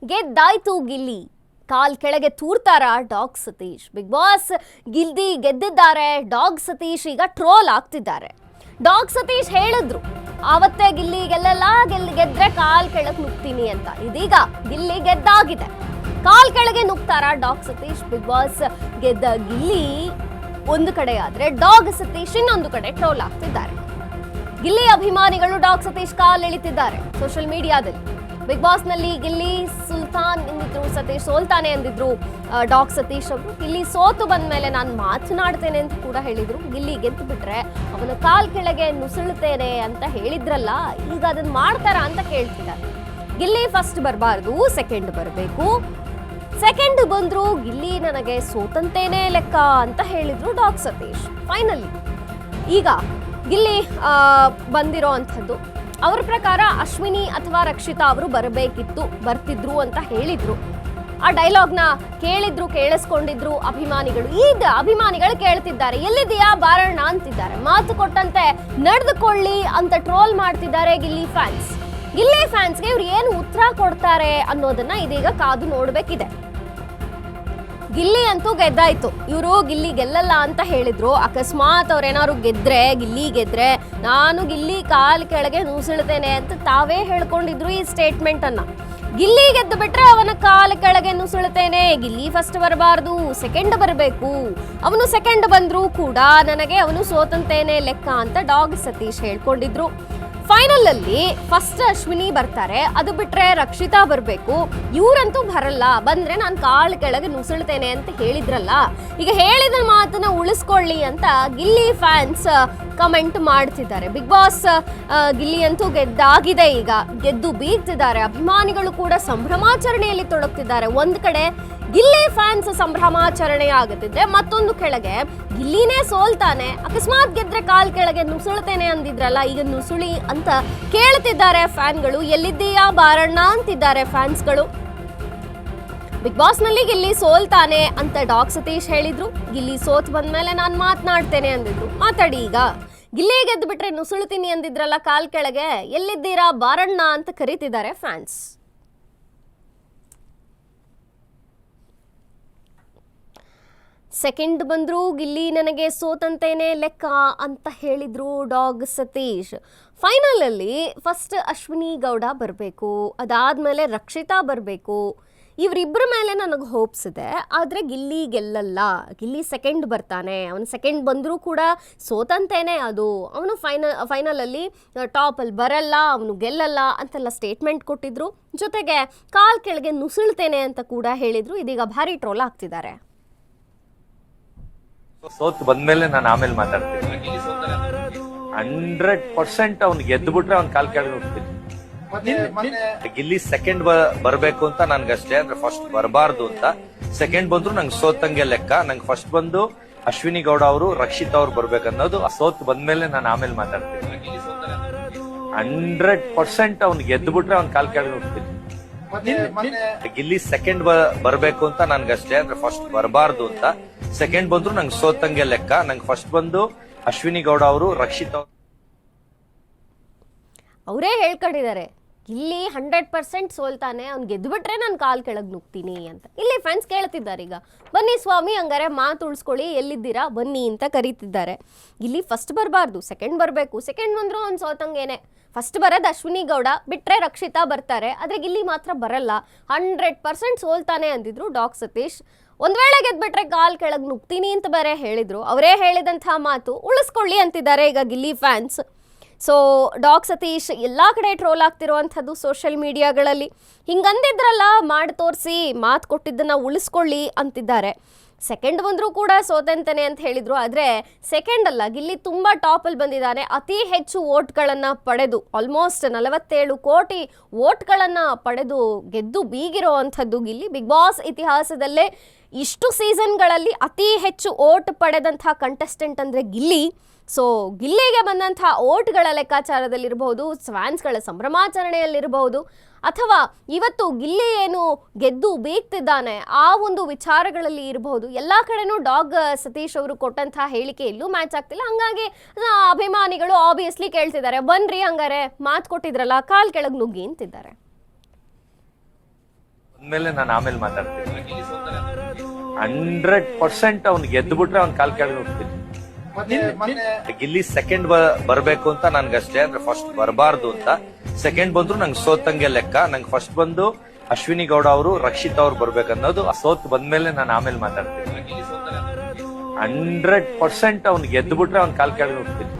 ಗೆದ್ದಾಯ್ತು ಗಿಲ್ಲಿ. ಕಾಲ್ ಕೆಳಗೆ ತೂರ್ತಾರ dog Satish. Bigg Boss Gilli ಗೆದ್ದಿದ್ದಾರೆ. ಡಾಗ್ ಸತೀಶ್ ಈಗ ಟ್ರೋಲ್ ಆಗ್ತಿದ್ದಾರೆ. ಡಾಗ್ ಸತೀಶ್ ಹೇಳಿದ್ರು ಆವತ್ತೇ ಗಿಲ್ಲಿ ಗೆಲ್ಲಲ್ಲ, ಗೆದ್ರೆ ಕಾಲ್ ಕೆಳಗೆ ನುಗ್ತೀನಿ ಅಂತ. ಇದೀಗ ಗಿಲ್ಲಿ ಗೆದ್ದಾಗಿದೆ. ಕಾಲ್ ಕೆಳಗೆ ನುಗ್ತಾರ ಡಾಗ್ ಸತೀಶ್. ಬಿಗ್ ಬಾಸ್ ಗೆದ್ದ ಗಿಲ್ಲಿ ಒಂದು ಕಡೆ ಆದ್ರೆ ಡಾಗ್ ಸತೀಶ್ ಇನ್ನೊಂದು ಕಡೆ ಟ್ರೋಲ್ ಆಗ್ತಿದ್ದಾರೆ. ಗಿಲ್ಲಿ ಅಭಿಮಾನಿಗಳು ಡಾಗ್ ಸತೀಶ್ ಕಾಲ್ ಎಳಿತಿದ್ದಾರೆ ಸೋಷಿಯಲ್ ಮೀಡಿಯಾದಲ್ಲಿ. ಬಿಗ್ ಬಾಸ್ ನಲ್ಲಿ ಗಿಲ್ಲಿ ಸುಲ್ತಾನ್ ಎಂದಿದ್ರು, ಸತೀಶ್ ಸೋಲ್ತಾನೆ ಅಂದಿದ್ರು ಡಾಗ್ ಸತೀಶ್ ಅವರು. ಗಿಲ್ಲಿ ಸೋತು ಬಂದ ಮೇಲೆ ನಾನು ಮಾತನಾಡ್ತೇನೆ ಅಂತ ಕೂಡ ಹೇಳಿದ್ರು. ಗಿಲ್ಲಿ ಗೆದ್ದು ಬಿಟ್ರೆ ಅವನ ಕಾಲ್ ಕೆಳಗೆ ನುಸುಳುತ್ತೇನೆ ಅಂತ ಹೇಳಿದ್ರಲ್ಲ, ಈಗ ಅದನ್ನ ಮಾಡ್ತಾರ ಅಂತ ಕೇಳ್ತಿದ್ದಾರೆ. ಗಿಲ್ಲಿ ಫಸ್ಟ್ ಬರಬಾರ್ದು, ಸೆಕೆಂಡ್ ಬರಬೇಕು. ಸೆಕೆಂಡ್ ಬಂದ್ರು ಗಿಲ್ಲಿ ನನಗೆ ಸೋತಂತೇನೆ ಲೆಕ್ಕ ಅಂತ ಹೇಳಿದ್ರು ಡಾಗ್ ಸತೀಶ್. ಫೈನಲಿ ಈಗ ಗಿಲ್ಲಿ ಬಂದಿರೋ ಅಂಥದ್ದು ಅವ್ರ ಪ್ರಕಾರ ಅಶ್ವಿನಿ ಅಥವಾ ರಕ್ಷಿತಾ ಅವರು ಬರಬೇಕಿತ್ತು, ಬರ್ತಿದ್ರು ಅಂತ ಹೇಳಿದ್ರು. ಆ ಡೈಲಾಗ್ನ ಕೇಳಿಸ್ಕೊಂಡಿದ್ರು ಅಭಿಮಾನಿಗಳು. ಈಗ ಅಭಿಮಾನಿಗಳು ಕೇಳ್ತಿದ್ದಾರೆ, ಎಲ್ಲಿದೆಯಾ ಬಾರಣ್ಣ ಅಂತಿದ್ದಾರೆ. ಮಾತು ಕೊಟ್ಟಂತೆ ನಡೆದುಕೊಳ್ಳಿ ಅಂತ ಟ್ರೋಲ್ ಮಾಡ್ತಿದ್ದಾರೆ ಗಿಲ್ಲಿ ಫ್ಯಾನ್ಸ್. ಗಿಲ್ಲಿ ಫ್ಯಾನ್ಸ್ಗೆ ಇವ್ರು ಏನು ಉತ್ತರ ಕೊಡ್ತಾರೆ ಅನ್ನೋದನ್ನ ಇದೀಗ ಕಾದು ನೋಡ್ಬೇಕಿದೆ. ಗಿಲ್ಲಿ ಅಂತೂ ಗೆದ್ದಾಯ್ತು. ಇವರು ಗಿಲ್ಲಿ ಗೆಲ್ಲಲ್ಲ ಅಂತ ಹೇಳಿದ್ರು. ಅಕಸ್ಮಾತ್ ಅವ್ರೇನಾದ್ರು ಗಿಲ್ಲಿ ಗೆದ್ರೆ ನಾನು ಗಿಲ್ಲಿ ಕಾಲ್ ಕೆಳಗೆ ನುಸುಳ್ತೇನೆ ಅಂತ ತಾವೇ ಹೇಳ್ಕೊಂಡಿದ್ರು ಈ ಸ್ಟೇಟ್ಮೆಂಟ್ ಅನ್ನ. ಗಿಲ್ಲಿ ಗೆದ್ದು ಬಿಟ್ರೆ ಅವನ ಕಾಲ ಕೆಳಗೆ ನುಸುಳ್ತೇನೆ, ಗಿಲ್ಲಿ ಫಸ್ಟ್ ಬರಬಾರ್ದು, ಸೆಕೆಂಡ್ ಬರಬೇಕು. ಅವನು ಸೆಕೆಂಡ್ ಬಂದ್ರೂ ಕೂಡ ನನಗೆ ಅವನು ಸೋತಂತೇನೆ ಲೆಕ್ಕ ಅಂತ ಡಾಗ್ ಸತೀಶ್ ಹೇಳ್ಕೊಂಡಿದ್ರು. ಫೈನಲ್ ಅಲ್ಲಿ ಫಸ್ಟ್ ಅಶ್ವಿನಿ ಬರ್ತಾರೆ, ಅದು ಬಿಟ್ರೆ ರಕ್ಷಿತಾ ಬರಬೇಕು. ಇವರಂತೂ ಬರಲ್ಲ, ಬಂದ್ರೆ ನಾನು ಕಾಲ್ ಕೆಳಗೆ ನುಸುಳ್ತೇನೆ ಅಂತ ಹೇಳಿದ್ರಲ್ಲ, ಈಗ ಹೇಳಿದ ಮಾತನ್ನ ಉಳಿಸ್ಕೊಳ್ಳಿ ಅಂತ ಗಿಲ್ಲಿ ಫ್ಯಾನ್ಸ್ ಕಮೆಂಟ್ ಮಾಡ್ತಿದ್ದಾರೆ. ಬಿಗ್ ಬಾಸ್ ಗಿಲ್ಲಿ ಅಂತೂ ಗೆದ್ದಾಗಿದೆ. ಈಗ ಗೆದ್ದು ಬೀಗ್ತಿದ್ದಾರೆ. ಅಭಿಮಾನಿಗಳು ಕೂಡ ಸಂಭ್ರಮಾಚರಣೆಯಲ್ಲಿ ತೊಡಗ್ತಿದ್ದಾರೆ. ಒಂದ್ ಕಡೆ ಗಿಲ್ಲಿ ಫ್ಯಾನ್ಸ್ ಸಂಭ್ರಮಾಚರಣೆ ಆಗುತ್ತಿದ್ರೆ, ಮತ್ತೊಂದು ಕೆಳಗೆ ಗಿಲ್ಲಿನೇ ಸೋಲ್ತಾನೆ, ಅಕಸ್ಮಾತ್ ಗೆದ್ರೆ ಕಾಲ್ ಕೆಳಗೆ ನುಸುಳ್ತೇನೆ ಅಂದಿದ್ರಲ್ಲ, ಈಗ ನುಸುಳಿ ಅಂತ ಕೇಳ್ತಿದ್ದಾರೆ ಫ್ಯಾನ್ಗಳು. ಎಲ್ಲಿದ್ದೀಯಾ ಬಾರಣ್ಣ ಅಂತಿದ್ದಾರೆ ಫ್ಯಾನ್ಸ್ಗಳು. ಬಿಗ್ ಬಾಸ್ ನಲ್ಲಿ ಗಿಲ್ಲಿ ಸೋಲ್ತಾನೆ ಅಂತ ಡಾಗ್ ಸತೀಶ್ ಹೇಳಿದ್ರು. ಗಿಲ್ಲಿ ಸೋತ್ ಬಂದ್ಮೇಲೆ ನಾನು ಮಾತನಾಡ್ತೇನೆ ಅಂದಿದ್ರು. ಮಾತಾಡಿ ಈಗ. ಗಿಲ್ಲಿ ಗೆದ್ದು ಬಿಟ್ರೆ ನುಸುಳ್ತೀನಿ ಅಂದಿದ್ರಲ್ಲ ಕಾಲ್ ಕೆಳಗೆ, ಎಲ್ಲಿದ್ದೀರಾ ಬಾರಣ್ಣ ಅಂತ ಕರೀತಿದ್ದಾರೆ ಫ್ಯಾನ್ಸ್. ಸೆಕೆಂಡ್ ಬಂದ್ರು ಗಿಲ್ಲಿ ನನಗೆ ಸೋತಂತೇನೆ ಲೆಕ್ಕ ಅಂತ ಹೇಳಿದ್ರು ಡಾಗ್ ಸತೀಶ್. ಫೈನಲ್ ಅಲ್ಲಿ ಫಸ್ಟ್ ಅಶ್ವಿನಿ ಗೌಡ ಬರಬೇಕು, ಅದಾದ್ಮೇಲೆ ರಕ್ಷಿತಾ ಬರಬೇಕು. ಇವರಿಬ್ಬರ ಮೇಲೆ ನನಗೆ ಹೋಪ್ಸ್ ಇದೆ. ಆದರೆ ಗಿಲ್ಲಿ ಗೆಲ್ಲಲ್ಲ, ಗಿಲ್ಲಿ ಸೆಕೆಂಡ್ ಬರ್ತಾನೆ. ಅವನು ಸೆಕೆಂಡ್ ಬಂದರೂ ಕೂಡ ಸೋತಂತೇನೆ, ಅದು ಅವನು ಫೈನಲಲ್ಲಿ ಟಾಪಲ್ಲಿ ಬರಲ್ಲ, ಅವನು ಗೆಲ್ಲಲ್ಲ ಅಂತೆಲ್ಲ ಸ್ಟೇಟ್ಮೆಂಟ್ ಕೊಟ್ಟಿದ್ರು. ಜೊತೆಗೆ ಕಾಲ್ ಕೆಳಗೆ ನುಸುಳ್ತೇನೆ ಅಂತ ಕೂಡ ಹೇಳಿದ್ರು. ಇದೀಗ ಭಾರಿ ಟ್ರೋಲ್ ಆಗ್ತಿದ್ದಾರೆ. ಸೋತ್ ಬಂದ್ಮೇಲೆ ನಾನು ಆಮೇಲೆ ಮಾತಾಡ್ತೀನಿ. 100% ಅವ್ನು ಗೆದ್ದು ಬಿಟ್ರೆ ಅವ್ನ ಕಾಲ್ ಕೆಳಗೆ ಹೋಗ್ತೀನಿ. ಗಿಲ್ಲಿ ಸೆಕೆಂಡ್ ಬರ್ಬೇಕು ಅಂತ ನನ್ಗಷ್ಟೇ, ಅಂದ್ರೆ ಫಸ್ಟ್ ಬರಬಾರ್ದು ಅಂತ. ಸೆಕೆಂಡ್ ಬಂದ್ರು ನಂಗೆ ಸೋತಂಗೆ ಲೆಕ್ಕ. ನಂಗೆ ಫಸ್ಟ್ ಬಂದು ಅಶ್ವಿನಿ ಗೌಡ ಅವರು, ರಕ್ಷಿತಾ ಅವ್ರು ಬರ್ಬೇಕನ್ನೋದು. ಸೋತ್ ಬಂದ್ಮೇಲೆ ನಾನು ಆಮೇಲೆ ಮಾತಾಡ್ತೀನಿ. 100% ಅವ್ನು ಗೆದ್ದು ಬಿಟ್ರೆ ಅವ್ನ ಕಾಲ್ ಕೆಳಗೆ ಹೋಗ್ತೀನಿ. ಗಿಲ್ಲಿ ಸೆಕೆಂಡ್ ಬರ್ಬೇಕು ಅಂತ ನನ್ಗಷ್ಟೇ, ಅಂದ್ರೆ ಫಸ್ಟ್ ಬರಬಾರ್ದು ಅಂತ. ಸೆಕೆಂಡ್ ಬಂದ್ರು ನಂಗೆ ಸೋತಂಗೆ ಲೆಕ್ಕ. ನಂಗೆ ಫಸ್ಟ್ ಬಂದು ಅಶ್ವಿನಿ ಗೌಡ ಅವರು, ರಕ್ಷಿತಾ ಅವರೇ ಹೇಳ್ಕೊಂಡಿದ್ದಾರೆ, ಗಿಲ್ಲಿ 100% ಸೋಲ್ತಾನೆ, ಅವ್ನು ಗೆದ್ದು ಬಿಟ್ರೆ ನಾನು ಕಾಲ್ ಕೆಳಗೆ ನುಗ್ತೀನಿ ಅಂತ. ಇಲ್ಲಿ ಫ್ಯಾನ್ಸ್ ಕೇಳ್ತಿದ್ದಾರೆ, ಈಗ ಬನ್ನಿ ಸ್ವಾಮಿ ಹಂಗಾರೆ ಮಾತು ಉಳಿಸ್ಕೊಳ್ಳಿ, ಎಲ್ಲಿದ್ದೀರಾ ಬನ್ನಿ ಅಂತ ಕರೀತಿದ್ದಾರೆ. ಗಿಲ್ಲಿ ಫಸ್ಟ್ ಬರಬಾರ್ದು, ಸೆಕೆಂಡ್ ಬರಬೇಕು. ಸೆಕೆಂಡ್ ಬಂದ್ರು ಅವ್ನು ಸೋತಂಗೇನೆ. ಫಸ್ಟ್ ಬರೋದು ಅಶ್ವಿನಿ ಗೌಡ, ಬಿಟ್ರೆ ರಕ್ಷಿತಾ ಬರ್ತಾರೆ. ಆದರೆ ಗಿಲ್ಲಿ ಮಾತ್ರ ಬರಲ್ಲ, 100% ಸೋಲ್ತಾನೆ ಅಂದಿದ್ರು ಡಾಗ್ ಸತೀಶ್. ಒಂದ್ ವೇಳೆ ಗೆದ್ಬಿಟ್ರೆ ಕಾಲ್ ಕೆಳಗೆ ನುಗ್ತೀನಿ ಅಂತ ಬೇರೆ ಹೇಳಿದ್ರು. ಅವರೇ ಹೇಳಿದಂಥ ಮಾತು ಉಳಿಸ್ಕೊಳ್ಳಿ ಅಂತಿದ್ದಾರೆ ಈಗ Gilli fans. So dog Satish ಎಲ್ಲ ಕಡೆ ಟ್ರೋಲ್ ಆಗ್ತಿರುವಂಥದ್ದು ಸೋಷಿಯಲ್ ಮೀಡಿಯಾಗಳಲ್ಲಿ. ಹಿಂಗಂದಿದ್ರಲ್ಲ, ಮಾಡಿ ತೋರಿಸಿ, ಮಾತು ಕೊಟ್ಟಿದ್ದನ್ನು ಉಳಿಸ್ಕೊಳ್ಳಿ ಅಂತಿದ್ದಾರೆ. ಸೆಕೆಂಡ್ ಬಂದರೂ ಕೂಡ ಸೋತಂತಾನೆ ಅಂತ ಹೇಳಿದ್ರು. ಆದರೆ ಸೆಕೆಂಡ್ ಅಲ್ಲ, ಗಿಲ್ಲಿ ತುಂಬ ಟಾಪಲ್ಲಿ ಬಂದಿದ್ದಾನೆ. ಅತಿ ಹೆಚ್ಚು ವೋಟ್ಗಳನ್ನು ಪಡೆದು, ಆಲ್ಮೋಸ್ಟ್ 47 ಕೋಟಿ ವೋಟ್ಗಳನ್ನು ಪಡೆದು ಗೆದ್ದು ಬೀಗಿರೋ ಅಂಥದ್ದು ಗಿಲ್ಲಿ. ಬಿಗ್ ಬಾಸ್ ಇತಿಹಾಸದಲ್ಲೇ ಇಷ್ಟು ಸೀಸನ್ಗಳಲ್ಲಿ ಅತಿ ಹೆಚ್ಚು ವೋಟ್ ಪಡೆದಂಥ ಕಂಟೆಸ್ಟೆಂಟ್ ಅಂದರೆ ಗಿಲ್ಲಿ. ಸೊ ಗಿಲ್ಲಿಗೆ ಬಂದಂಥ ಓಟ್ಗಳ ಲೆಕ್ಕಾಚಾರದಲ್ಲಿರಬಹುದು, ಫ್ಯಾನ್ಸ್ಗಳ ಸಂಭ್ರಮಾಚರಣೆಯಲ್ಲಿರಬಹುದು, ಅಥವಾ ಇವತ್ತು ಗಿಲ್ಲಿ ಏನು ಗೆದ್ದು ಬೀಗ್ತಿದ್ದಾನೆ ಆ ಒಂದು ವಿಚಾರಗಳಲ್ಲಿ ಇರಬಹುದು. ಎಲ್ಲ ಕಡೆನೂ ಡಾಗ್ ಸತೀಶ್ ಅವರು ಕೊಟ್ಟಂಥ ಹೇಳಿಕೆ ಎಲ್ಲೂ ಮ್ಯಾಚ್ ಆಗ್ತಿಲ್ಲ. ಹಂಗಾಗಿ ಅಭಿಮಾನಿಗಳು ಆಬ್ವಿಯಸ್ಲಿ ಕೇಳ್ತಿದ್ದಾರೆ, ಬನ್ರಿ ಹಂಗಾರೆ ಮಾತು ಕೊಟ್ಟಿದ್ರಲ್ಲ ಕಾಲ್ ಕೆಳಗೆ ನುಗ್ಗಿ ಅಂತಿದ್ದಾರೆ. ಆಮೇಲೆ ನಾನು ಆಮೇಲೆ ಮಾತಾಡ್ತೀನಿ. 100% ಅವ್ನು ಗೆದ್ದು ಬಿಟ್ರೆ ಅವ್ನ ಕಾಲ್ ಕೆಳಗೆ ಹೋಗ್ತೀನಿ. ಗಿಲ್ಲಿ ಸೆಕೆಂಡ್ ಬರ್ಬೇಕು ಅಂತ ನನ್ಗಷ್ಟೇ, ಅಂದ್ರೆ ಫಸ್ಟ್ ಬರಬಾರ್ದು ಅಂತ. ಸೆಕೆಂಡ್ ಬಂದ್ರು ನಂಗೆ ಸೋತಂಗೆ ಲೆಕ್ಕ. ನಂಗೆ ಫಸ್ಟ್ ಬಂದು ಅಶ್ವಿನಿ ಗೌಡ ಅವರು, ರಕ್ಷಿತ್ ಅವ್ರು ಬರ್ಬೇಕನ್ನೋದು. ಸೋತ್ ಬಂದ್ಮೇಲೆ ನಾನು ಆಮೇಲೆ ಮಾತಾಡ್ತೀನಿ. 100% ಅವ್ನು ಗೆದ್ದು ಬಿಟ್ರೆ ಅವ್ನ ಕಾಲ್ ಕೆಳಗೆ ಹೋಗ್ತೀನಿ.